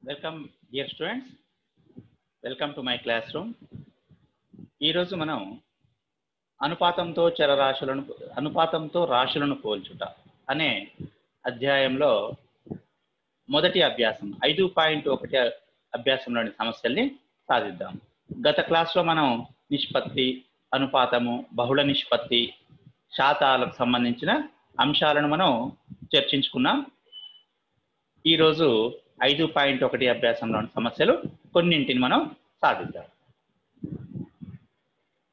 Welcome dear students, welcome to my class room. ఈరోజు మనం అనుపాతంతో రాశులను పోల్చుట అనే అధ్యాయంలో మొదటి అభ్యాసం 5.1 అభ్యాసంలోని సమస్యల్ని సాధిద్దాం. గత క్లాస్లో మనం నిష్పత్తి, అనుపాతము, బహుళ నిష్పత్తి, శాతాలకు సంబంధించిన అంశాలను మనం చర్చించుకున్నాం. ఈరోజు 5.1 అభ్యాసంలోని సమస్యలు కొన్నింటిని మనం సాధిద్దాం.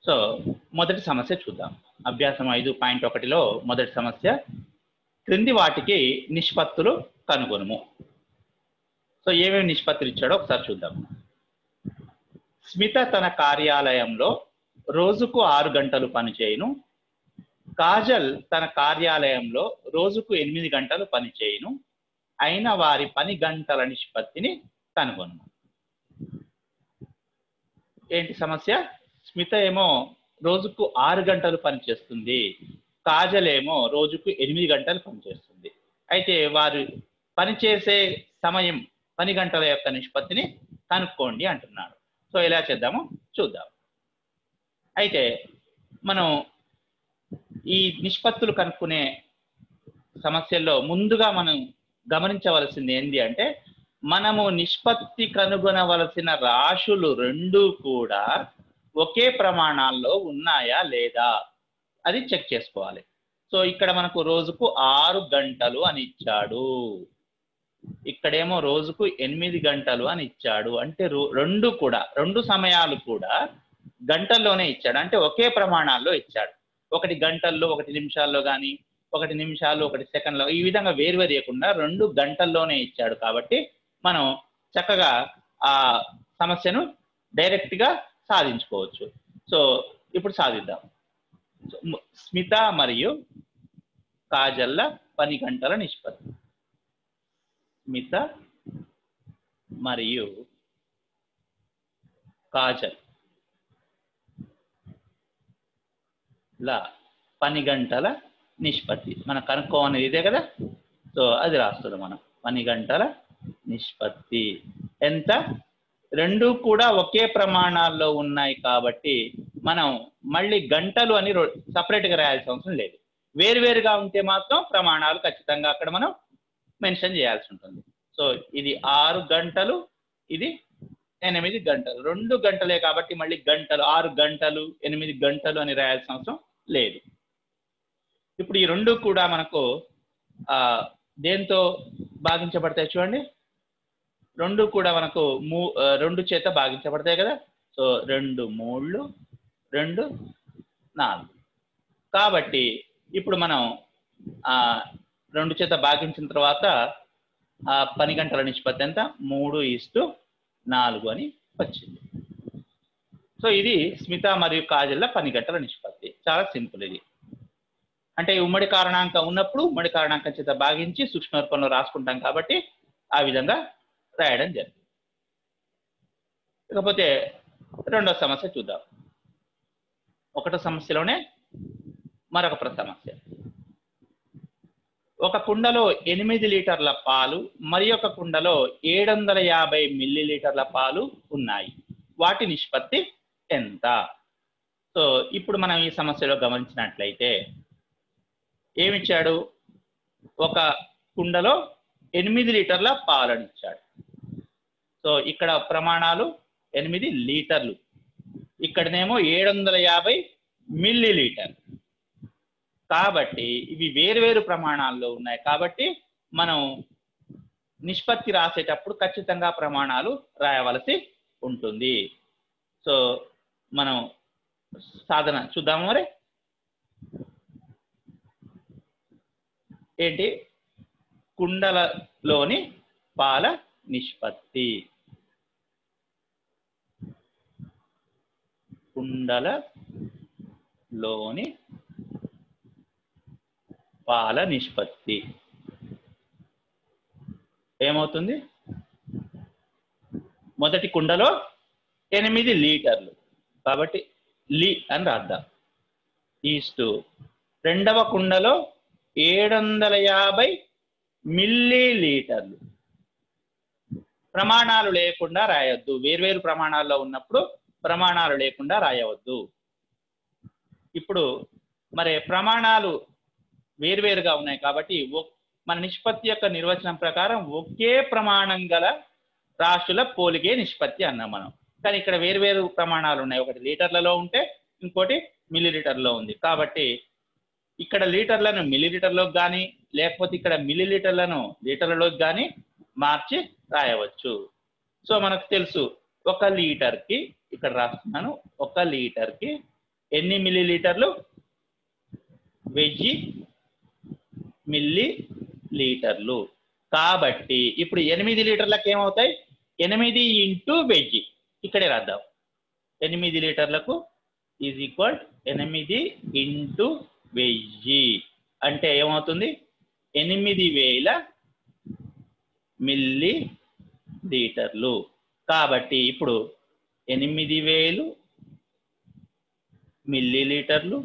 సో మొదటి సమస్య చూద్దాం. అభ్యాసం 5.1లో మొదటి సమస్య, క్రింది వాటికి నిష్పత్తులు కనుగొనుము. సో ఏమేమి నిష్పత్తులు ఇచ్చాడో ఒకసారి చూద్దాం. స్మిత తన కార్యాలయంలో రోజుకు 6 గంటలు పనిచేయును. కాజల్ తన కార్యాలయంలో రోజుకు 8 గంటలు పనిచేయును. అయిన వారి పని గంటల నిష్పత్తిని కనుగొను. ఏంటి సమస్య? స్మిత ఏమో రోజుకు 6 గంటలు పనిచేస్తుంది, కాజల్ ఏమో రోజుకు 8 గంటలు పనిచేస్తుంది. అయితే వారు పనిచేసే సమయం, పని గంటల యొక్క నిష్పత్తిని కనుక్కోండి అంటున్నాడు. సో ఎలా చేద్దామో చూద్దాం. అయితే మనం ఈ నిష్పత్తులు కనుక్కునే సమస్యల్లో ముందుగా మనం గమనించవలసింది ఏంటి అంటే, మనము నిష్పత్తి కనుగొనవలసిన రాశులు రెండూ కూడా ఒకే ప్రమాణాల్లో ఉన్నాయా లేదా అది చెక్ చేసుకోవాలి. సో ఇక్కడ మనకు రోజుకు 6 గంటలు అని ఇచ్చాడు, ఇక్కడేమో రోజుకు 8 గంటలు అని ఇచ్చాడు. అంటే రెండు సమయాలు కూడా గంటల్లోనే ఇచ్చాడు, అంటే ఒకే ప్రమాణాల్లో ఇచ్చాడు. ఒకటి గంటల్లో, ఒకటి నిమిషాల్లో కానీ, ఒకటి నిమిషాలు, ఒకటి సెకండ్లో, ఈ విధంగా వేరువేరు చేయకుండా 2 గంటల్లోనే ఇచ్చాడు. కాబట్టి మనం చక్కగా ఆ సమస్యను డైరెక్ట్గా సాధించుకోవచ్చు. సో ఇప్పుడు సాధిద్దాం. స్మిత మరియు కాజల్ల పని గంటల నిష్పత్తి. స్మిత మరియు కాజల్ పని గంటల నిష్పత్తి మనం కనుక్కోవాలి, ఇదే కదా. సో అది రాస్తున్నాం మనం. పని గంటల నిష్పత్తి ఎంత? రెండు కూడా ఒకే ప్రమాణాల్లో ఉన్నాయి కాబట్టి మనం మళ్ళీ గంటలు అని సపరేట్గా రాయాల్సిన అవసరం లేదు. వేరువేరుగా ఉంటే మాత్రం ప్రమాణాలు ఖచ్చితంగా అక్కడ మనం మెన్షన్ చేయాల్సి ఉంటుంది. సో ఇది 6 గంటలు, ఇది 8 గంటలు. 2 గంటలే కాబట్టి మళ్ళీ గంటలు, 6 గంటలు, 8 గంటలు అని రాయాల్సిన అవసరం లేదు. ఇప్పుడు ఈ రెండు కూడా మనకు దేంతో భాగించబడతాయి చూడండి. రెండు కూడా మనకు 2 చేత భాగించబడతాయి కదా. సో 2 3 2 4. కాబట్టి ఇప్పుడు మనం 2 చేత భాగించిన తర్వాత పని గంటల నిష్పత్తి ఎంత? 3:4 అని వచ్చింది. సో ఇది స్మిత మరియు కాజల్ల పని గంటల నిష్పత్తి. చాలా సింపుల్ ఇది. అంటే ఉమ్మడి కారణాంకం ఉన్నప్పుడు ఉమ్మడి కారణాంకం చేత భాగించి సూక్ష్మ రూపంలో రాసుకుంటాం కాబట్టి ఆ విధంగా రాయడం జరిగింది. ఇకపోతే రెండో సమస్య చూద్దాం. ఒకటో సమస్యలోనే మరొక సమస్య. ఒక కుండలో 8 లీటర్ల పాలు మరి ఒక కుండలో 750 మిల్లీలీటర్ల పాలు ఉన్నాయి. వాటి నిష్పత్తి ఎంత? సో ఇప్పుడు మనం ఈ సమస్యలో గమనించినట్లయితే ఏమిచ్చాడు? ఒక కుండలో 8 లీటర్ల పాలను ఇచ్చాడు. సో ఇక్కడ ప్రమాణాలు 8 లీటర్లు, ఇక్కడనేమో 750 మిల్లీలీటర్. కాబట్టి ఇవి వేరువేరు ప్రమాణాల్లో ఉన్నాయి కాబట్టి మనం నిష్పత్తి రాసేటప్పుడు ఖచ్చితంగా ప్రమాణాలు రాయవలసి ఉంటుంది. సో మనం సాధన చూద్దాము. మరి ఏంటి? కుండలలోని పాల నిష్పత్తి. కుండలలోని పాల నిష్పత్తి ఏమవుతుంది? మొదటి కుండలో 8 లీటర్లు కాబట్టి లి అని రాద్దాం. ఈస్టు రెండవ కుండలో 750 మిల్లీలీటర్లు ప్రమాణాలు లేకుండా రాయొద్దు. వేర్వేరు ప్రమాణాల్లో ఉన్నప్పుడు ప్రమాణాలు లేకుండా రాయవద్దు. ఇప్పుడు మరి ప్రమాణాలు వేర్వేరుగా ఉన్నాయి కాబట్టి మన నిష్పత్తి యొక్క నిర్వచనం ప్రకారం ఒకే ప్రమాణం గల రాశుల పోలికే నిష్పత్తి అన్నాం మనం. కానీ ఇక్కడ వేర్వేరు ప్రమాణాలు ఉన్నాయి. ఒకటి లీటర్లలో ఉంటే ఇంకోటి మిల్లీలీటర్లో ఉంది. కాబట్టి ఇక్కడ లీటర్లను మిల్లీలీటర్లోకి కానీ లేకపోతే ఇక్కడ మిల్లీలీటర్లను లీటర్లలోకి కానీ మార్చి రాయవచ్చు. సో మనకు తెలుసు 1 లీటర్కి, ఇక్కడ రాస్తున్నాను, 1 లీటర్కి ఎన్ని మిల్లీలీటర్లు? 1000 మిల్లీ లీటర్లు. కాబట్టి ఇప్పుడు 8 లీటర్లకు ఏమవుతాయి? 8 ఇంటూ 1000 ఇక్కడే రాద్దాం. 8 లీటర్లకు ఈజ్ ఈక్వల్ 8 ఇంటూ 1000 అంటే ఏమవుతుంది? 8000 మిల్లీ లీటర్లు. కాబట్టి ఇప్పుడు 8000 మిల్లీ లీటర్లు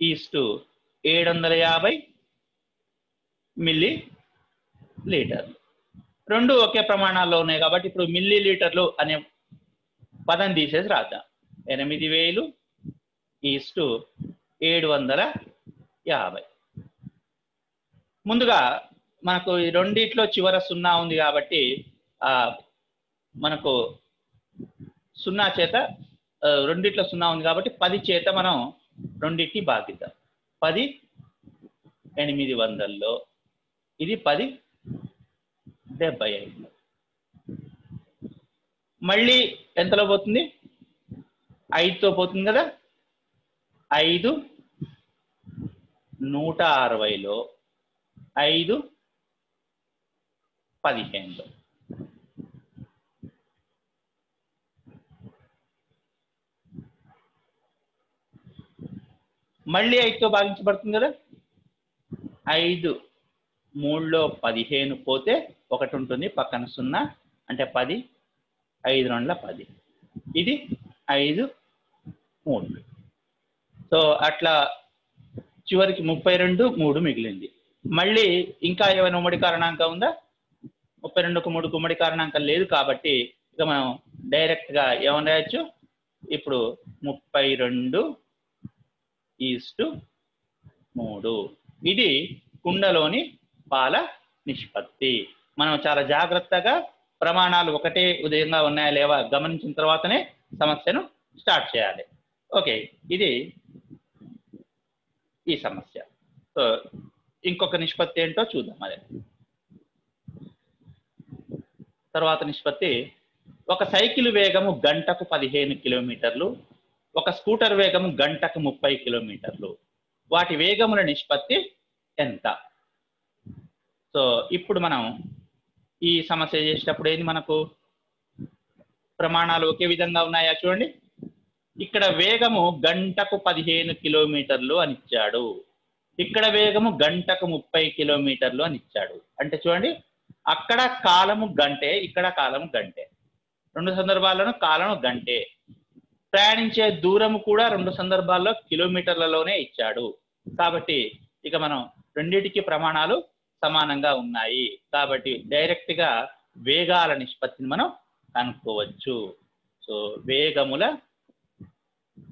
ఈస్టు 750 మిల్లీ లీటర్లు. రెండు ఒకే ప్రమాణాల్లో ఉన్నాయి కాబట్టి ఇప్పుడు మిల్లీ లీటర్లు అనే పదం తీసేసి రాద్దాం. 8000 ఈస్టు 750. ముందుగా మనకు ఈ రెండిట్లో చివర 0 ఉంది కాబట్టి మనకు 0 చేత రెండిట్లో 0 ఉంది కాబట్టి 10 చేత మనం రెండింటిని భాగిద్దాం. 10 800లో, ఇది 10 75. మళ్ళీ ఎంతలో పోతుంది? 5తో పోతుంది కదా. 5 160లో, 5 15లో. మళ్ళీ 5తో భాగించబడుతుంది కదా. 5 3లో 15 పోతే 1 ఉంటుంది, పక్కన 0 అంటే 10, 5 2 10. ఇది 5 3. సో అట్లా చివరికి 32 3 మిగిలింది. మళ్ళీ ఇంకా ఏమైనా ఉమ్మడి కారణాంకం ఉందా? 32కు 3కు ఉమ్మడి కారణాంకం లేదు కాబట్టి ఇక మనం డైరెక్ట్గా ఏమని రాయొచ్చు? ఇప్పుడు 32:3. ఇది కుండలోని పాల నిష్పత్తి. మనం చాలా జాగ్రత్తగా ప్రమాణాలు ఒకటే విధంగా ఉన్నాయా లేవా గమనించిన తర్వాతనే సమస్యను స్టార్ట్ చేయాలి. ఓకే, ఇది ఈ సమస్య. సో ఇంకొక నిష్పత్తి ఏంటో చూద్దాం. అదే తర్వాత నిష్పత్తి, ఒక సైకిల్ వేగము గంటకు 15 కిలోమీటర్లు, ఒక స్కూటర్ వేగము గంటకు 30 కిలోమీటర్లు. వాటి వేగముల నిష్పత్తి ఎంత? సో ఇప్పుడు మనం ఈ సమస్య చేసేటప్పుడు ఏంది, మనకు ప్రమాణాలు ఒకే విధంగా ఉన్నాయా చూడండి. ఇక్కడ వేగము గంటకు 15 కిలోమీటర్లు అని ఇచ్చాడు, ఇక్కడ వేగము గంటకు 30 కిలోమీటర్లు అని ఇచ్చాడు. అంటే చూడండి, అక్కడ కాలము గంటే, ఇక్కడ కాలము గంటే. రెండు సందర్భాల్లోనూ కాలము గంటే. ప్రయాణించే దూరము కూడా రెండు సందర్భాల్లో కిలోమీటర్లలోనే ఇచ్చాడు. కాబట్టి ఇక మనం రెండింటికి ప్రమాణాలు సమానంగా ఉన్నాయి కాబట్టి డైరెక్ట్ గా వేగాల నిష్పత్తిని మనం కనుక్కోవచ్చు. సో వేగముల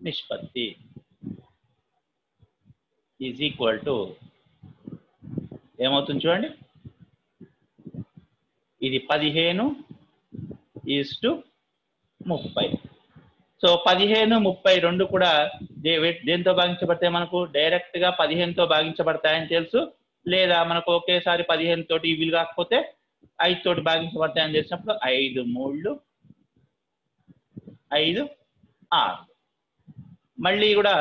నిష్పత్తి ఈజ్ ఈక్వల్ టు ఏమవుతుంది చూడండి, ఇది 15:30. సో 15, 30 రెండు కూడా దేంతో భాగించబడతాయి? మనకు డైరెక్ట్ గా 15తో భాగించబడతాయని తెలుసు, లేదా మనకు ఒకేసారి 15 తోటి వీలు కాకపోతే 5 తోటి భాగించబడతాయని తెలిసినప్పుడు 5 3 5 6. మళ్ళీ కూడా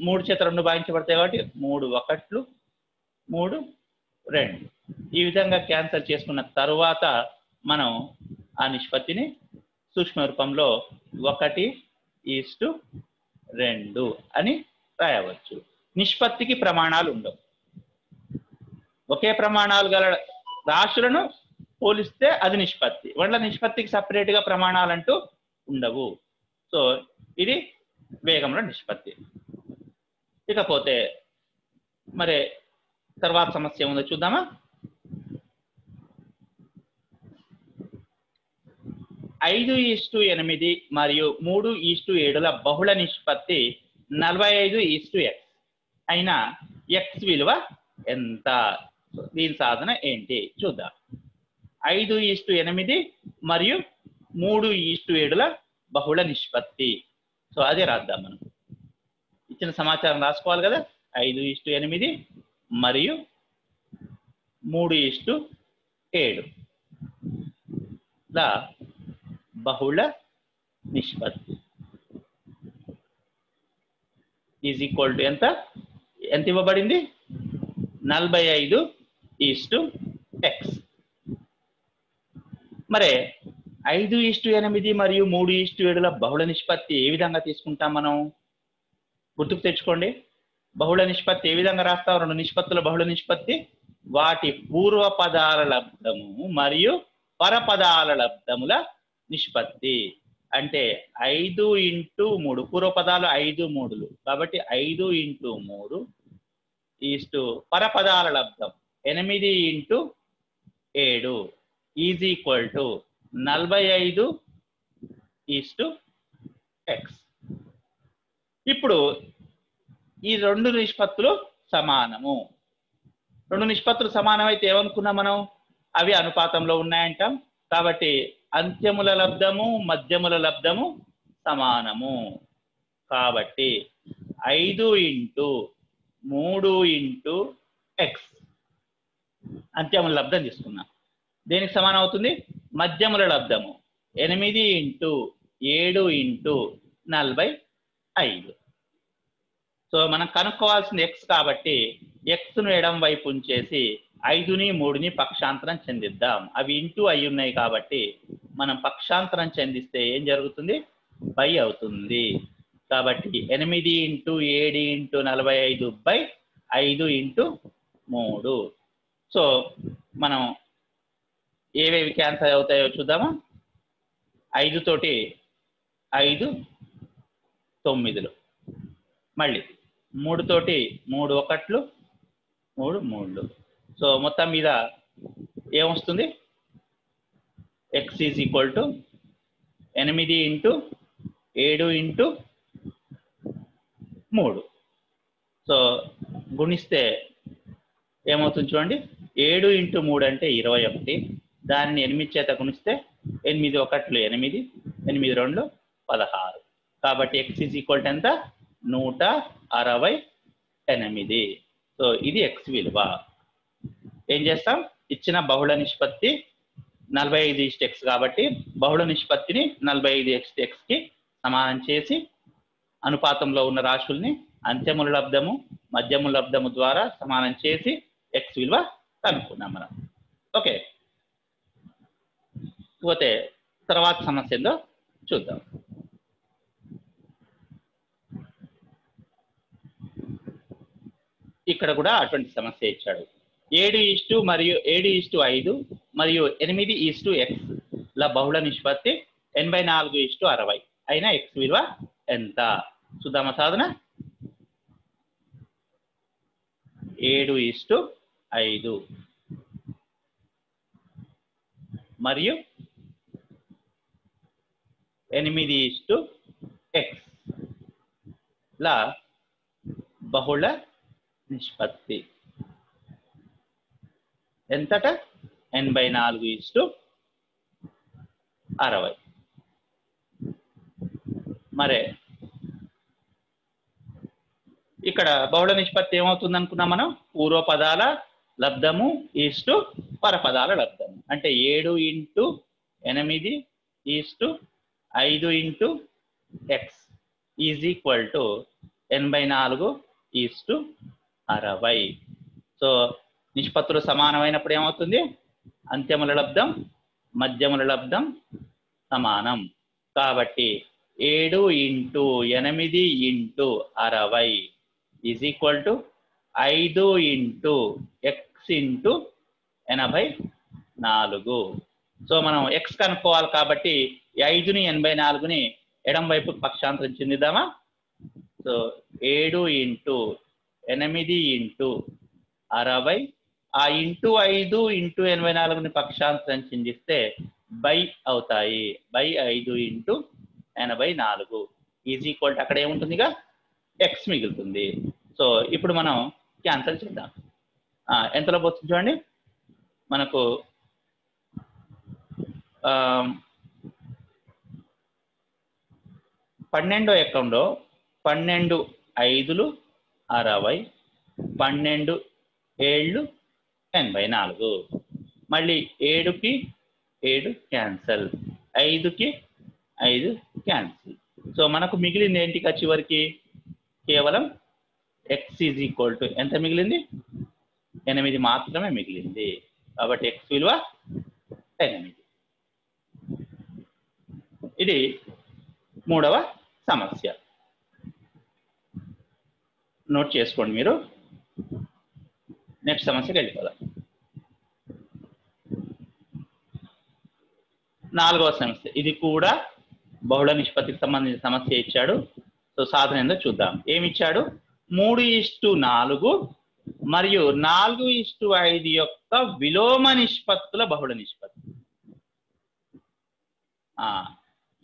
3 చేత 2 భాగించబడతాయి కాబట్టి 3 1 3 2. ఈ విధంగా క్యాన్సల్ చేసుకున్న తరువాత మనం ఆ నిష్పత్తిని సూక్ష్మ రూపంలో 1:2 అని రాయవచ్చు. నిష్పత్తికి ప్రమాణాలు ఉండవు. ఒకే ప్రమాణాలు గల రాశులను పోలిస్తే అది నిష్పత్తి. వాళ్ళ నిష్పత్తికి సపరేట్ గా ప్రమాణాలు అంటూ ఉండవు. సో ఇది వేగంలో నిష్పత్తి. ఇకపోతే మరి తర్వాత సమస్య ఏముందో చూద్దామా. 5:8 మరియు 3:7ల బహుళ నిష్పత్తి 45:x అయినా x విలువ ఎంత? దీని సాధన ఏంటి చూద్దాం. 5:8 మరియు 3:7ల బహుళ నిష్పత్తి. సో అదే రాద్దాం. మనం ఇచ్చిన సమాచారం రాసుకోవాలి కదా. 5:8 మరియు 3:7 బహుళ నిష్పత్తి ఈజ్ ఈక్వల్ టు ఎంత ఇవ్వబడింది? 45:x. మరి 5:8 మరియు 3:7ల బహుళ నిష్పత్తి ఏ విధంగా తీసుకుంటాం? మనం గుర్తుకు తెచ్చుకోండి. బహుళ నిష్పత్తి ఏ విధంగా రాస్తాం? రెండు నిష్పత్తుల బహుళ నిష్పత్తి వాటి పూర్వ పదాల లబ్ధము మరియు పరపదాల లబ్ధముల నిష్పత్తి. అంటే 5:3 పూర్వపదాలు 5 3లు కాబట్టి 5:3 ఈస్టు పరపదాల లబ్ధం 8:7 ఈజ్ ఈక్వల్ టు 45:x. ఇప్పుడు ఈ రెండు నిష్పత్తులు సమానము. రెండు నిష్పత్తులు సమానమైతే ఏమనుకున్నాం మనం? అవి అనుపాతంలో ఉన్నాయంటాం. కాబట్టి అంత్యముల లబ్ధము మధ్యముల లబ్ధము సమానము. కాబట్టి 5:3:x అంత్యముల లబ్ధం తీసుకున్నాం. దేనికి సమానం అవుతుంది? మధ్యముల లబ్ధము 8:7:45. సో మనం కనుక్కోవాల్సిన x కాబట్టి xను ఎడం వైపు ఉంచేసి 5ని 3ని పక్షాంతరం చెందిద్దాం. అవి ఇంటూ అయి ఉన్నాయి కాబట్టి మనం పక్షాంతరం చెందిస్తే ఏం జరుగుతుంది? బై అవుతుంది. కాబట్టి 8:7:45/5:3. సో మనం ఏవేవి క్యాన్సల్ అవుతాయో చూద్దామా. 5 తోటి 5 9లు, మళ్ళీ 3 తోటి 3 1లు 3 3లు. సో మొత్తం మీద ఏమొస్తుంది? x is equal to 8:7:3. So గుణిస్తే ఏమవుతుంది చూడండి. 7:3 అంటే 21. దానిని 8 చేత గుణిస్తే 8 1లు 8, 8 2 16. కాబట్టి x ఈజ్ ఈక్వల్ టు ఎంత? 168. సో ఇది x విలువ. ఏం చేస్తాం? ఇచ్చిన బహుళ నిష్పత్తి 45:x కాబట్టి బహుళ నిష్పత్తిని 45:xకి సమానం చేసి అనుపాతంలో ఉన్న రాశుల్ని అంత్యముల లబ్ధము మధ్యముల లబ్ధము ద్వారా సమానం చేసి x విలువ కనుక్కున్నాం మనం. ఓకే, పోతే తర్వాత సమస్య ఏందో చూద్దాం. ఇక్కడ కూడా అటువంటి సమస్య ఇచ్చాడు. 7:5 మరియు 8:x ల బహుళ నిష్పత్తి 84:60 అయినా x విలువ ఎంత? చూద్దామా సాధన. 7:5 మరియు 8:x ల బహుళ నిష్పత్తి ఎంతట? 84:60. మరే ఇక్కడ బహుళ నిష్పత్తి ఏమవుతుంది అనుకున్నాం మనం? పూర్వపదాల లబ్ధము ఈస్టు పరపదాల లబ్ధము. అంటే 7:8:5:x is equal to 84:60. So నిష్పత్తులు సమానమైనప్పుడు ఏమవుతుంది? అంత్యముల లబ్ధం మధ్యముల లబ్ధం సమానం. కాబట్టి 7:8:60 is equal to 5:x/84. So మనం x కనుక్కోవాలి కాబట్టి 5ని 84ని ఎడం వైపు పక్షాంతరం చెందిద్దామా. సో 7:8:60 ఆ 5:84ని పక్షాంతరం చెందిస్తే బై అవుతాయి. By 5 into 84 is equal to అక్కడ ఏముంటుందిగా ఎక్స్ మిగులుతుంది. సో ఇప్పుడు మనం క్యాన్సల్ చేద్దాం. ఎంతలో పోతుంది చూడండి, మనకు 12వ ఎకంలో 12 5లు 60, 12 7లు 84, మళ్ళీ 7కి 7 క్యాన్సల్, 5కి 5 క్యాన్సిల్. సో మనకు మిగిలింది ఏంటి చివరికి, కేవలం ఎక్స్ ఈజ్ ఈక్వల్ టు ఎంత మిగిలింది, 8 మాత్రమే మిగిలింది. కాబట్టి ఎక్స్ విలువ 8. ఇది 3వ సమస్య. నోట్ చేసుకోండి మీరు. నెక్స్ట్ సమస్యకి వెళ్ళిపోదాం. 4వ సమస్య. ఇది కూడా బహుళ నిష్పత్తికి సంబంధించిన సమస్య ఇచ్చాడు. సో సాధన ఏందో చూద్దాం. ఏమి ఇచ్చాడు, 3:4 మరియు 4:5 యొక్క విలోమ నిష్పత్తుల బహుళ నిష్పత్తి.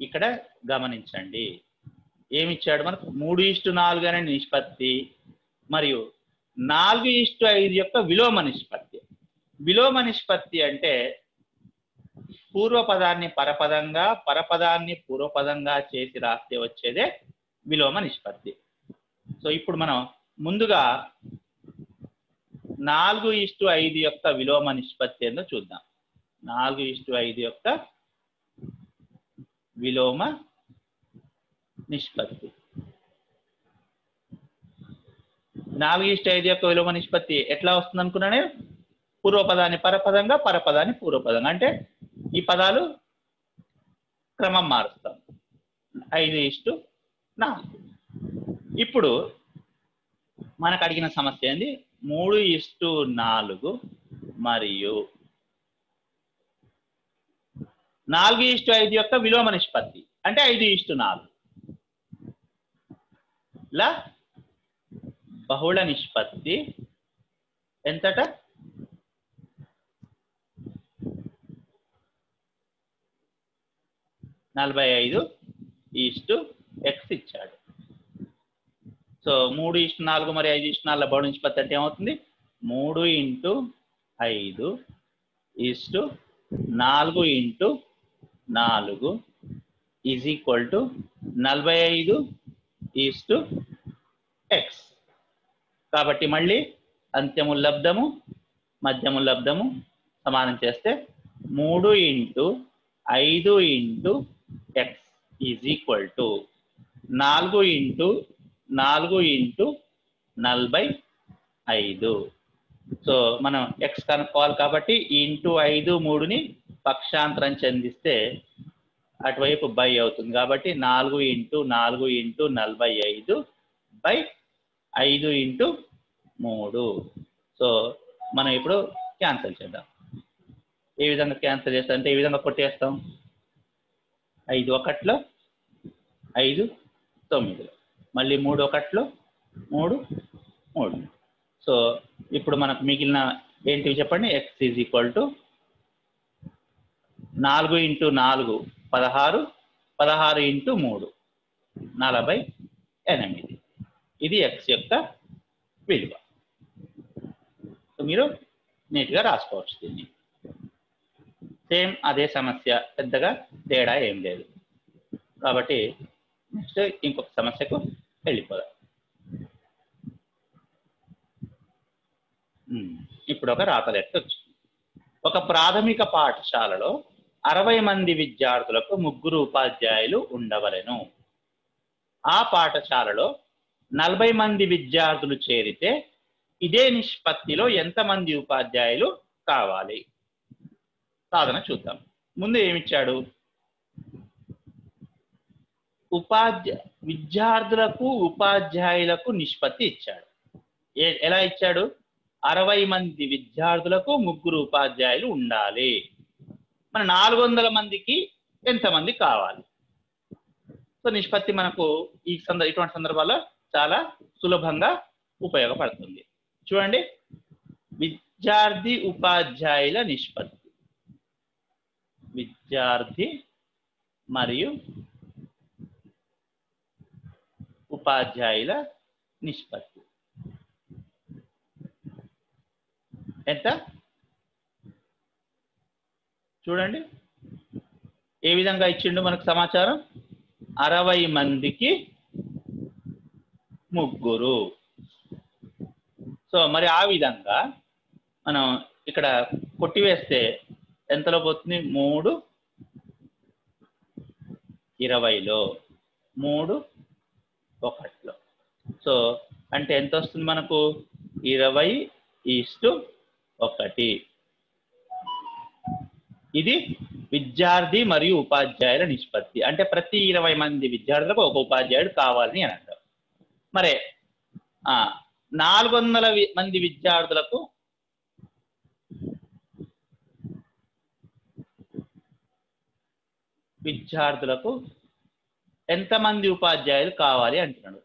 ఇక్కడ గమనించండి, ఏమిచ్చాడు మనకు, 3:4 అనే నిష్పత్తి మరియు 4:5 యొక్క విలోమ నిష్పత్తి. విలోమ నిష్పత్తి అంటే పూర్వపదాన్ని పరపదంగా, పరపదాన్ని పూర్వపదంగా చేసి రాస్తే వచ్చేదే విలోమ నిష్పత్తి. సో ఇప్పుడు మనం ముందుగా 4:5 యొక్క విలోమ నిష్పత్తి ఏందో చూద్దాం. 4:5 యొక్క విలోమ నిష్పత్తి. 4:5 యొక్క విలోమ నిష్పత్తి ఎట్లా వస్తుంది అనుకున్నానే, పూర్వపదాన్ని పరపదంగా, పరపదాన్ని పూర్వపదంగా, అంటే ఈ పదాలు క్రమం మారుస్తాం. 5:4. ఇప్పుడు మనకు అడిగిన సమస్య ఏంది, 3:4 మరియు 4:5 యొక్క విలోమ నిష్పత్తి అంటే 5:4 లా బహుళ నిష్పత్తి ఎంతట, 45:x ఇచ్చాడు. సో 3:4 మరి 5:4 బహుళ నిష్పత్తి అంటే ఏమవుతుంది, 3:5:4 ఈజ్ ఈక్వల్ టు 45:x. కాబట్టి మళ్ళీ అంత్యము లబ్ధము మధ్యము లబ్ధము సమానం చేస్తే 3:5:x is equal to 4:4:45. So మనం ఎక్స్ కనుక్కోవాలి కాబట్టి ఈ ఇంటూ 5 3ని పక్షాంతరం చెందిస్తే అటువైపు బై అవుతుంది. కాబట్టి 4:4:45/5:3. సో మనం ఇప్పుడు క్యాన్సిల్ చేద్దాం. ఏ విధంగా క్యాన్సిల్ చేస్తాం అంటే ఈ విధంగా కొట్టేస్తాం. 5 1 5 9, మళ్ళీ 3 1 3 3. సో ఇప్పుడు మనకు మిగిలిన ఏంటివి చెప్పండి, ఎక్స్ ఈజ్ ఈక్వల్ టు 4:4 16, 16:3 48. ఇది ఎక్స్ యొక్క విలువ. సో మీరు నీట్గా రాసుకోవచ్చు దీన్ని. సేమ్ అదే సమస్య, పెద్దగా తేడా ఏం లేదు. కాబట్టి నెక్స్ట్ ఇంకొక సమస్యకు వెళ్ళిపోదాం. ఇప్పుడు ఒక రాత లెక్క వచ్చింది. ఒక ప్రాథమిక పాఠశాలలో 60 మంది విద్యార్థులకు 3 ఉపాధ్యాయులు ఉండవలెను. ఆ పాఠశాలలో 40 మంది విద్యార్థులు చేరితే ఇదే నిష్పత్తిలో ఎంతమంది ఉపాధ్యాయులు కావాలి? సాధన చూద్దాం. ముందు ఏమిచ్చాడు, విద్యార్థులకు ఉపాధ్యాయులకు నిష్పత్తి ఇచ్చాడు. ఎలా ఇచ్చాడు, 60 మంది విద్యార్థులకు 3 ఉపాధ్యాయులు ఉండాలి. మన 400 మందికి ఎంతమంది కావాలి? సో నిష్పత్తి మనకు ఇటువంటి సందర్భాల్లో చాలా సులభంగా ఉపయోగపడుతుంది. చూడండి, విద్యార్థి ఉపాధ్యాయుల నిష్పత్తి విద్యార్థి మరియు ఉపాధ్యాయుల నిష్పత్తి ఎంత చూడండి. ఏ విధంగా ఇచ్చిండు మనకు సమాచారం? 60 మందికి 3. సో మరి ఆ విధంగా మనం ఇక్కడ కొట్టివేస్తే ఎంతలో పోతుంది? 3 20లో 3 1లో. సో అంటే ఎంత వస్తుంది మనకు? 20:1. ఇది విద్యార్థి మరియు ఉపాధ్యాయుల నిష్పత్తి. అంటే ప్రతి 20 మంది విద్యార్థులకు ఒక ఉపాధ్యాయుడు కావాలని అని అంటారు. మరి 400 మంది విద్యార్థులకు ఎంతమంది ఉపాధ్యాయులు కావాలి అంటున్నాడు.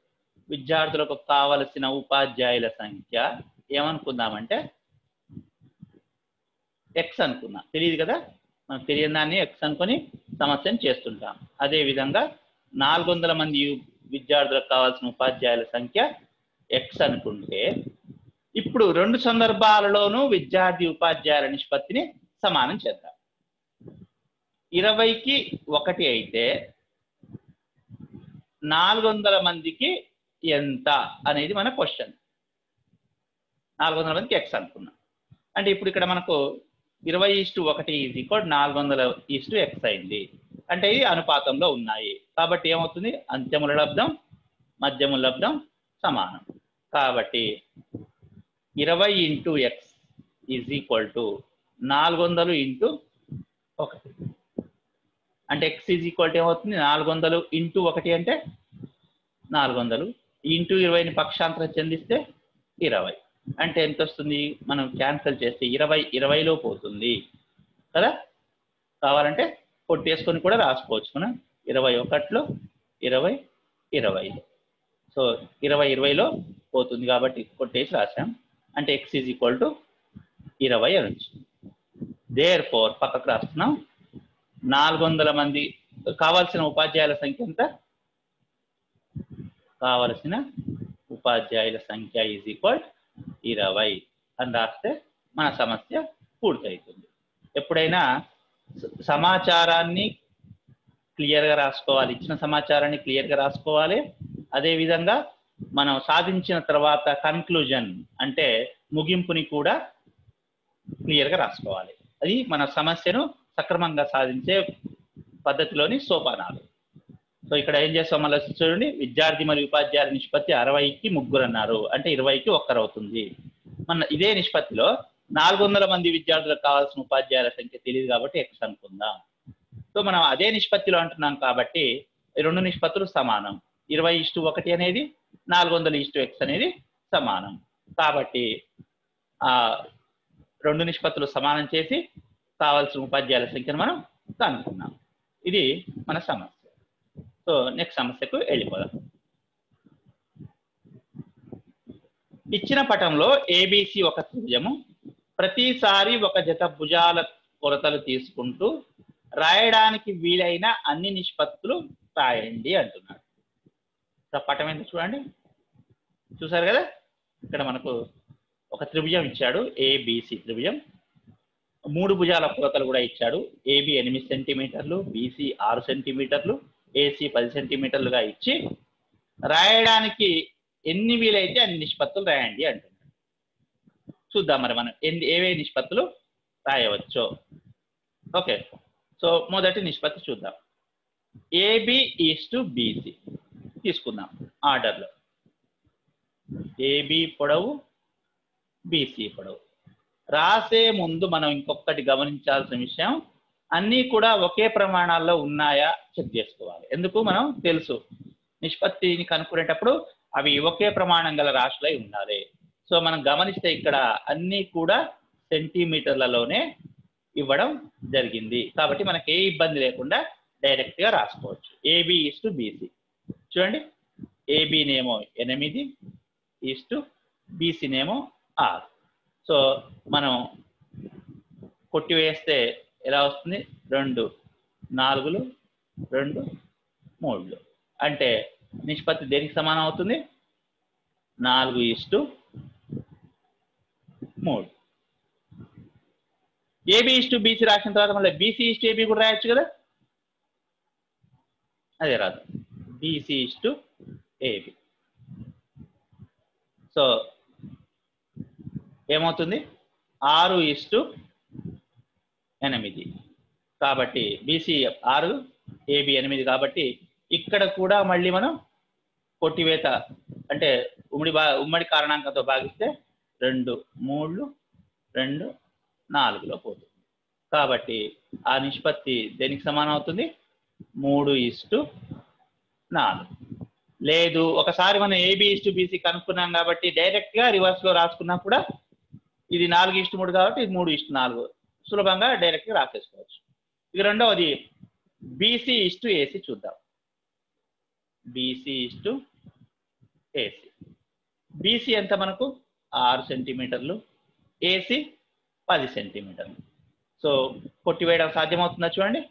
విద్యార్థులకు కావలసిన ఉపాధ్యాయుల సంఖ్య ఏమనుకుందామంటే x అనుకుందాం. తెలియదు కదా, మనకు తెలియని దాన్ని x అనుకొని సమస్యను చేస్తుంటాం. అదేవిధంగా 400 మంది విద్యార్థులకు కావాల్సిన ఉపాధ్యాయుల సంఖ్య x అనుకుంటే ఇప్పుడు 2 సందర్భాలలోనూ విద్యార్థి ఉపాధ్యాయుల నిష్పత్తిని సమానం చేద్దాం. 20కి 1 అయితే 400 మందికి ఎంత అనేది మన క్వశ్చన్. 400 మందికి x అనుకున్నాం. అంటే ఇప్పుడు ఇక్కడ మనకు 20:1 400:x అయింది. అంటే ఇది అనుపాతంలో ఉన్నాయి. కాబట్టి ఏమవుతుంది? అంత్యముల లబ్ధం మధ్యముల లబ్ధం సమానం. కాబట్టి 20 × x = 400 × 1. అంటే x ఏమవుతుంది? 400 × 1 అంటే 400 × 20ని పక్షాంతరం చెందిస్తే 20. అంటే ఎంత వస్తుంది? మనం క్యాన్సిల్ చేస్తే 20లో పోతుంది కదా. కావాలంటే కొట్టేసుకొని కూడా రాసుకోవచ్చు మనం. 21లో 20 20లో. సో 20లో పోతుంది కాబట్టి కొట్టేసి రాసాం. అంటే x = 20 అని వచ్చింది. దేర్ఫోర్ పక్కకు రాస్తున్నాం. 400 మంది కావాల్సిన ఉపాధ్యాయుల సంఖ్య ఎంత? కావలసిన ఉపాధ్యాయుల సంఖ్య = 20 అని రాస్తే మన సమస్య పూర్తవుతుంది. ఎప్పుడైనా సమాచారాన్ని క్లియర్గా రాసుకోవాలి. ఇచ్చిన సమాచారాన్ని క్లియర్గా రాసుకోవాలి. అదేవిధంగా మనం సాధించిన తర్వాత కన్క్లూజన్ అంటే ముగింపుని కూడా క్లియర్గా రాసుకోవాలి. అది మన సమస్యను సక్రమంగా సాధించే పద్ధతిలోని సోపానాలు. సో ఇక్కడ ఏం చేస్తాం మళ్ళీ చూడండి. విద్యార్థి మరియు ఉపాధ్యాయుల నిష్పత్తి 60కి 3 అన్నారు. అంటే 20కి 1 అవుతుంది. మన ఇదే నిష్పత్తిలో 400 మంది విద్యార్థులకు కావాల్సిన ఉపాధ్యాయుల సంఖ్య తెలియదు కాబట్టి x అనుకుందాం. సో మనం అదే నిష్పత్తిలో అంటున్నాం కాబట్టి 2 నిష్పత్తులు సమానం. 20:1 అనేది 400:x అనేది సమానం. కాబట్టి 2 నిష్పత్తులు సమానం చేసి కావాల్సిన ఉపాధ్యాయుల సంఖ్యను మనం కనుక్కున్నాం. ఇది మన సమస్య. సో నెక్స్ట్ సమస్యకు వెళ్ళిపోదాం. ఇచ్చిన పటంలో ABC ఒక త్రిభుజము. ప్రతిసారి ఒక జత భుజాల కొలతలు తీసుకుంటూ రాయడానికి వీలైన అన్ని నిష్పత్తులు రాయండి అంటున్నాడు. పటం ఎంత చూడండి. చూసారు కదా, ఇక్కడ మనకు ఒక త్రిభుజం ఇచ్చాడు. ABC త్రిభుజం. 3 భుజాల కొలతలు కూడా ఇచ్చాడు. AB 8 సెంటీమీటర్లు, BC 6 సెంటీమీటర్లు, AC 10 సెంటీమీటర్లుగా ఇచ్చి రాయడానికి ఎన్ని వీలైతే అన్ని నిష్పత్తులు రాయండి అంటున్నాడు. చూద్దాం మరి మనం ఏవే నిష్పత్తులు రాయవచ్చో. ఓకే, సో మొదటి నిష్పత్తి చూద్దాం. AB:BC తీసుకుందాం ఆర్డర్లో. AB పొడవు, BC పొడవు. రాసే ముందు మనం ఇంకొకటి గమనించాల్సిన విషయం, అన్నీ కూడా ఒకే ప్రమాణాల్లో ఉన్నాయా చెక్ చేసుకోవాలి. ఎందుకు? మనం తెలుసు నిష్పత్తిని కనుక్కునేటప్పుడు అవి ఒకే ప్రమాణం గల రాశులై ఉండాలి. సో మనం గమనిస్తే ఇక్కడ అన్నీ కూడా సెంటీమీటర్లలోనే ఇవ్వడం జరిగింది. కాబట్టి మనకి ఏ ఇబ్బంది లేకుండా డైరెక్ట్గా రాసుకోవచ్చు. AB:BC చూడండి. AB నేమో 8 BC నేమో 6. సో మనం కొట్టివేస్తే ఎలా వస్తుంది? 2 4 2 3. అంటే నిష్పత్తి దేనికి సమానం అవుతుంది? 4:3. AB:BC రాసిన తర్వాత మళ్ళీ BC:AB కూడా రాయొచ్చు కదా? అదే రాదు, BC:AB. సో ఏమవుతుంది? 6:8. కాబట్టి BC 6, AB 8. కాబట్టి ఇక్కడ కూడా మళ్ళీ మనం కొట్టివేత అంటే ఉమ్మడి కారణాంకంతో భాగిస్తే 2 3 2 4లో పోతుంది. కాబట్టి ఆ నిష్పత్తి దేనికి సమానం అవుతుంది? 3:4. లేదు, ఒకసారి మనం AB:BC కనుక్కున్నాం కాబట్టి డైరెక్ట్ గా రివర్స్ లో రాసుకున్నా కూడా ఇది 4:3 కాబట్టి ఇది 3:4 సులభంగా డైరెక్ట్ గా రాసేసుకోవచ్చు. ఇక రెండవది BC:AC చూద్దాం. BC:AC. BC ఎంత మనకు? 6 సెంటీమీటర్లు, AC 10 సెంటీమీటర్లు. సో కొట్టివేయడం సాధ్యమవుతుందా చూడండి.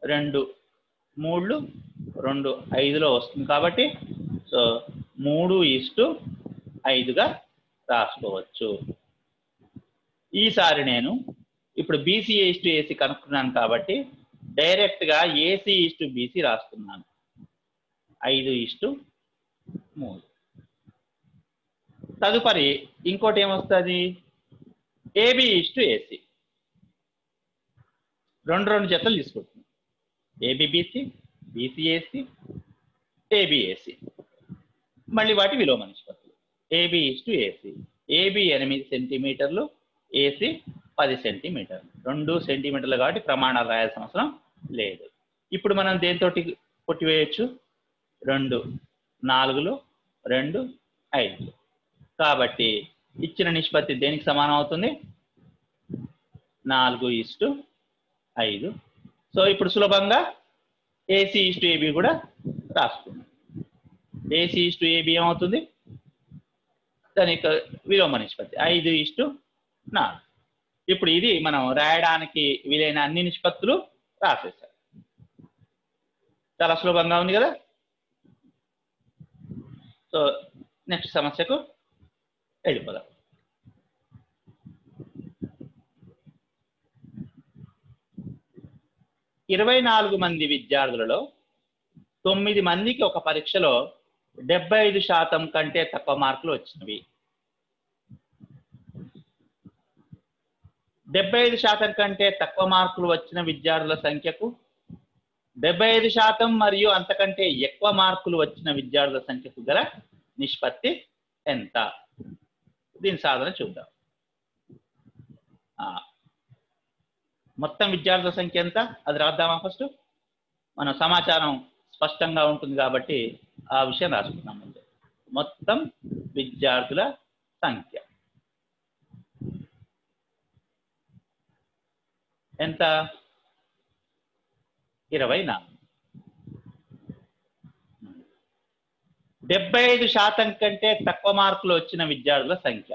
2 3 2 5లో వస్తుంది కాబట్టి సో 3:5గా రాసుకోవచ్చు. ఈసారి నేను ఇప్పుడు BC:AC కనుక్కున్నాను కాబట్టి డైరెక్ట్ గా AC:BC రాస్తున్నాను. 5:3. తదుపరి ఇంకోటి ఏమొస్తుంది? AB:AC. 2 జతలు తీసుకుంటున్నాం. AB:BC, BC:AC, AB:AC. మళ్ళీ వాటి విలోమ నిష్పత్తులు. AB:AC. AB 8 సెంటీమీటర్లు, AC 10 సెంటీమీటర్లు. 2 సెంటీమీటర్లు కాబట్టి ప్రమాణాలు రాయాల్సిన అవసరం లేదు. ఇప్పుడు మనం దేనితోటి కొట్టివేయచ్చు? 2 4 2 5. కాబట్టి ఇచ్చిన నిష్పత్తి దేనికి సమానం అవుతుంది? 4:5. సో ఇప్పుడు సులభంగా AC:AB కూడా రాసుకున్నాం. AC:AB ఏమవుతుంది? దాని యొక్క విలోమ నిష్పత్తి 5:4. ఇప్పుడు ఇది మనం రాయడానికి వీలైన అన్ని నిష్పత్తులు రాసేసాం. చాలా సులభంగా ఉంది కదా? సో నెక్స్ట్ సమస్యకు వెళ్ళిపోదాం. ఇరవై 24 మంది విద్యార్థులలో 9 మందికి ఒక పరీక్షలో 75% కంటే తక్కువ మార్కులు వచ్చినవి. 75% కంటే తక్కువ మార్కులు వచ్చిన విద్యార్థుల సంఖ్యకు 75% మరియు అంతకంటే ఎక్కువ మార్కులు వచ్చిన విద్యార్థుల సంఖ్యకు గల నిష్పత్తి ఎంత? దీని సాధన చూద్దాం. మొత్తం విద్యార్థుల సంఖ్య ఎంత అది రాద్దామా? ఫస్ట్ మన సమాచారం స్పష్టంగా ఉంటుంది కాబట్టి ఆ విషయం రాసుకుందాం. ముందు మొత్తం విద్యార్థుల సంఖ్య ఎంత? 24. 75% కంటే తక్కువ మార్కులు వచ్చిన విద్యార్థుల సంఖ్య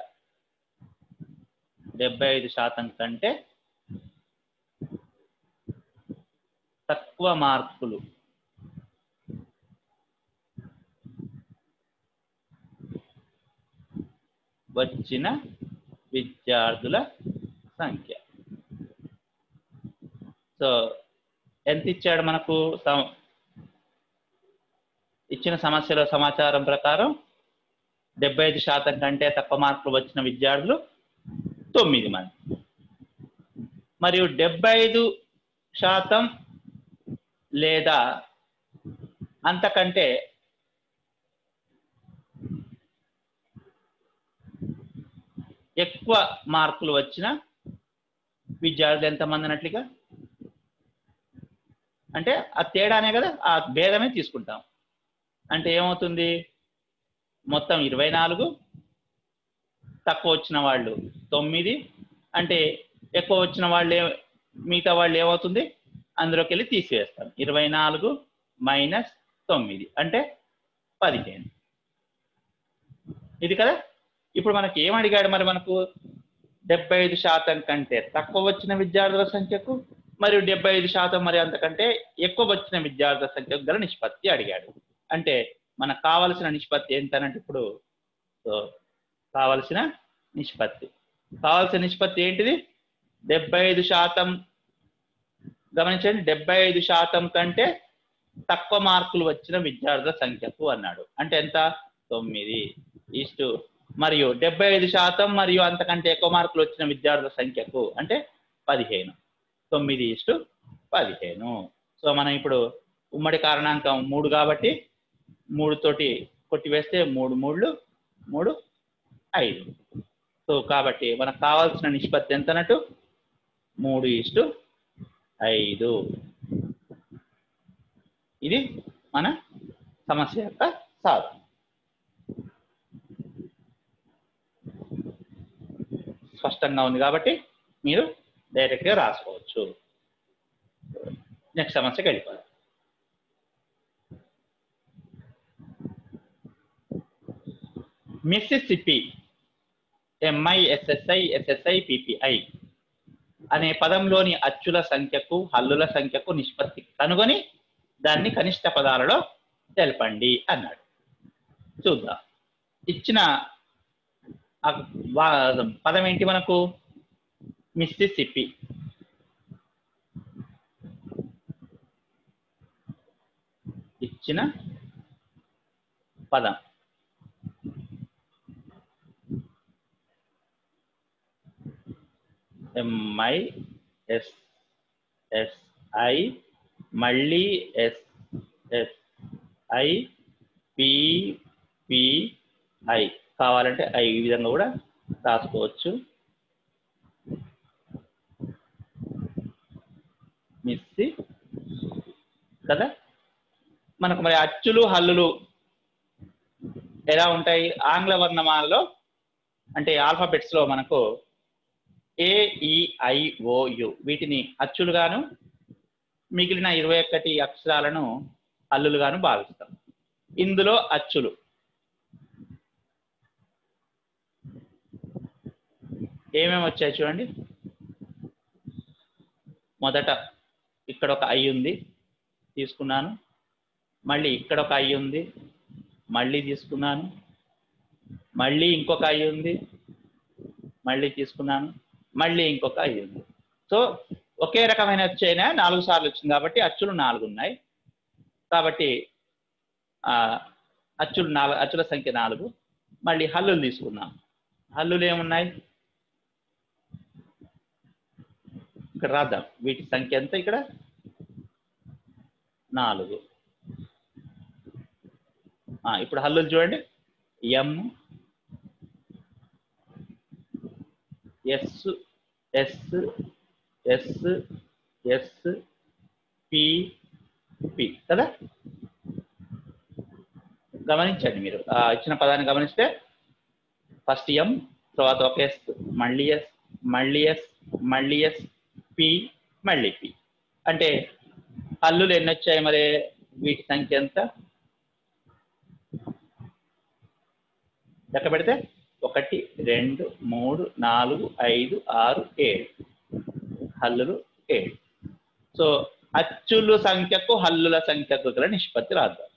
75% కంటే తక్కువ మార్కులు వచ్చిన విద్యార్థుల సంఖ్య. సో ఎంత ఇచ్చాడు మనకు? ఇచ్చిన సమస్యలో సమాచారం ప్రకారం 75% కంటే తక్కువ మార్కులు వచ్చిన విద్యార్థులు 9 మంది మరియు 75% లేదా అంతకంటే ఎక్కువ మార్కులు వచ్చిన విద్యార్థులు ఎంతమంది అన్నట్లుగా? అంటే ఆ తేడానే కదా, ఆ భేదమే తీసుకుంటాం. అంటే ఏమవుతుంది? మొత్తం 24, తక్కువ వచ్చిన వాళ్ళు 9, అంటే ఎక్కువ వచ్చిన వాళ్ళు మిగతా వాళ్ళు ఏమవుతుంది? అందులోకి వెళ్ళి తీసివేస్తాం. 24 మైనస్ 9 అంటే 15. ఇది కదా. ఇప్పుడు మనకి ఏమడిగాడు మరి? మనకు 75% కంటే తక్కువ వచ్చిన విద్యార్థుల సంఖ్యకు మరియు 75% మరి అంతకంటే ఎక్కువ వచ్చిన విద్యార్థుల సంఖ్యకు గల నిష్పత్తి అడిగాడు. అంటే మనకు కావలసిన నిష్పత్తి ఏంటనంటే ఇప్పుడు కావలసిన నిష్పత్తి ఏంటిది? 75%. గమనించండి, 75% కంటే తక్కువ మార్కులు వచ్చిన విద్యార్థుల సంఖ్యకు అన్నాడు. అంటే ఎంత? 9 మరియు 75% మరియు అంతకంటే ఎక్కువ మార్కులు వచ్చిన విద్యార్థుల సంఖ్యకు అంటే 15. 9:15. సో మనం ఇప్పుడు ఉమ్మడి కారణాంకం 3 కాబట్టి 3 తోటి కొట్టివేస్తే 3 3 3 5. సో కాబట్టి మనకు కావాల్సిన నిష్పత్తి ఎంత అన్నట్టు? 3:5. ఇది మన సమస్య యొక్క సాధన. స్పష్టంగా ఉంది కాబట్టి మీరు డైరెక్ట్గా రాసుకోవచ్చు. నెక్స్ట్ సమస్యకి వెళ్ళిపోదాం. మిస్సిసిపి MISSI అనే పదంలోని అచ్చుల సంఖ్యకు హల్లుల సంఖ్యకు నిష్పత్తి కనుగొని దాన్ని కనిష్ట పదాలలో తెలపండి అన్నాడు. చూద్దాం. ఇచ్చిన పదం ఏంటి మనకు? మిస్సిసిపి. ఇచ్చిన పదం MISSI మళ్ళీ SSI PPI కావాలంటే ఈ విధంగా కూడా రాసుకోవచ్చు. మిస్సి కదా. మనకు మరి అచ్చులు హల్లులు ఎలా ఉంటాయి? ఆంగ్ల వర్ణమాలలో అంటే ఆల్ఫాబెట్స్ లో మనకు AEIOU వీటిని అచ్చులుగాను మిగిలిన 21 అక్షరాలను హల్లులుగాను భావిస్తాం. ఇందులో అచ్చులు ఏమేమి వచ్చాయి చూడండి. మొదట ఇక్కడ ఒక ఐ ఉంది, తీసుకున్నాను. మళ్ళీ ఇక్కడ ఒక ఐ ఉంది, మళ్ళీ తీసుకున్నాను. మళ్ళీ ఇంకొక ఐ ఉంది, మళ్ళీ తీసుకున్నాను. మళ్ళీ ఇంకొక ఐ ఉంది. సో ఒకే రకమైన అచ్చు అయినా 4 సార్లు వచ్చింది కాబట్టి అచ్చులు 4 ఉన్నాయి. కాబట్టి అచ్చుల సంఖ్య 4. మళ్ళీ హల్లులు తీసుకున్నాం. హల్లులు ఏమున్నాయి? ఇక్కడ రాద్దాం. వీటి సంఖ్య ఎంత? ఇక్కడ 4. ఇప్పుడు హల్లులు చూడండి. M S S S S P P కదా. గమనించండి, మీరు ఇచ్చిన పదాన్ని గమనిస్తే ఫస్ట్ M, తర్వాత ఒక S, మళ్ళీ S, మళ్ళీ S, మళ్ళీ S, P, మళ్ళీ P. అంటే హల్లులు ఎన్ని వచ్చాయి మరి? వీటి సంఖ్య ఎంత? లెక్క పెడితే 1 2 3 4 5 6 7 హల్లులు 7. సో అచ్చుల సంఖ్యకు హల్లుల సంఖ్యకు గల నిష్పత్తి రాద్దాం.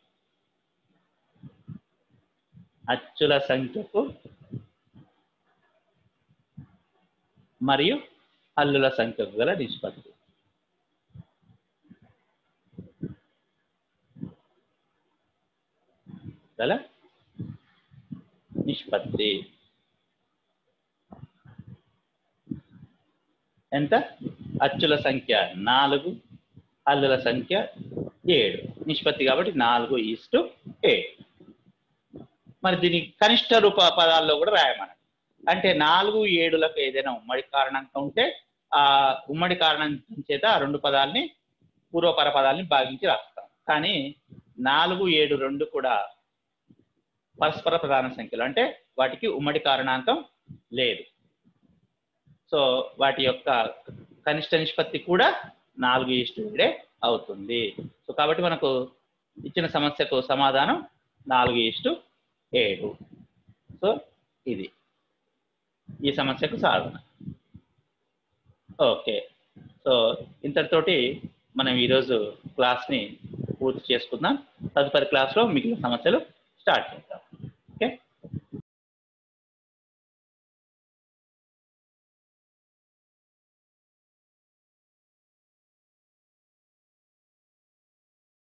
అచ్చుల సంఖ్యకు మరియు హల్లుల సంఖ్యకు గల నిష్పత్తి. గల నిష్పత్తి ఎంత? అచ్చుల సంఖ్య 4, హల్లుల సంఖ్య 7. నిష్పత్తి కాబట్టి 4:7. మరి దీని కనిష్ట రూప పదాల్లో కూడా రాయమని. అంటే 4, 7లకు ఏదైనా ఉమ్మడి కారణాంకం ఉంటే ఆ ఉమ్మడి కారణాంకం చేత ఆ 2 పదాలని పూర్వపర పదాలని భాగించి రాస్తాం. కానీ 4, 7 రెండు కూడా పరస్పర ప్రధాన సంఖ్యలు, అంటే వాటికి ఉమ్మడి కారణాంకం లేదు. సో వాటి యొక్క కనిష్ట నిష్పత్తి కూడా 4:7 అవుతుంది. సో కాబట్టి మనకు ఇచ్చిన సమస్యకు సమాధానం 4:7. సో ఇది ఈ సమస్యకు సాధన. ఓకే. సో ఇంతటితోటి మనం ఈరోజు క్లాస్ని పూర్తి చేసుకుందాం. తదుపరి క్లాస్లో మిగిలిన సమస్యలు స్టార్ట్ చేద్దాం.